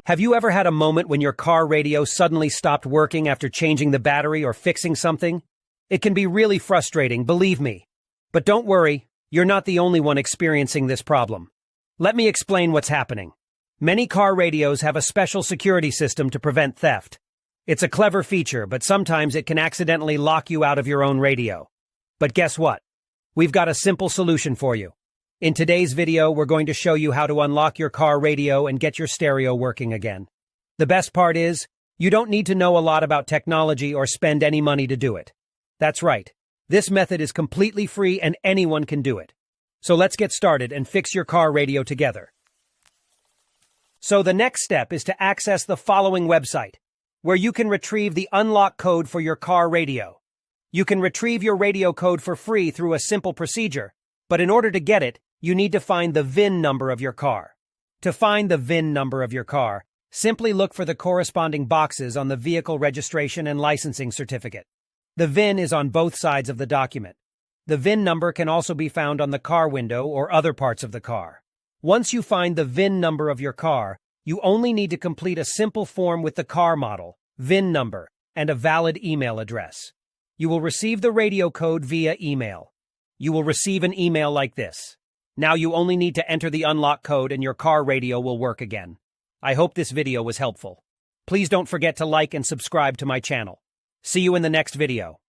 Have you ever had a moment when your car radio suddenly stopped working after changing the battery or fixing something? It can be really frustrating, believe me. But don't worry, you're not the only one experiencing this problem. Let me explain what's happening. Many car radios have a special security system to prevent theft. It's a clever feature, but sometimes it can accidentally lock you out of your own radio. But guess what? We've got a simple solution for you. In today's video, we're going to show you how to unlock your car radio and get your stereo working again. The best part is, you don't need to know a lot about technology or spend any money to do it. That's right. This method is completely free and anyone can do it. So let's get started and fix your car radio together. So the next step is to access the following website, where you can retrieve the unlock code for your car radio. You can retrieve your radio code for free through a simple procedure, but in order to get it, you need to find the VIN number of your car. To find the VIN number of your car, simply look for the corresponding boxes on the vehicle registration and licensing certificate. The VIN is on both sides of the document. The VIN number can also be found on the car window or other parts of the car. Once you find the VIN number of your car, you only need to complete a simple form with the car model, VIN number, and a valid email address. You will receive the radio code via email. You will receive an email like this. Now you only need to enter the unlock code and your car radio will work again. I hope this video was helpful. Please don't forget to like and subscribe to my channel. See you in the next video.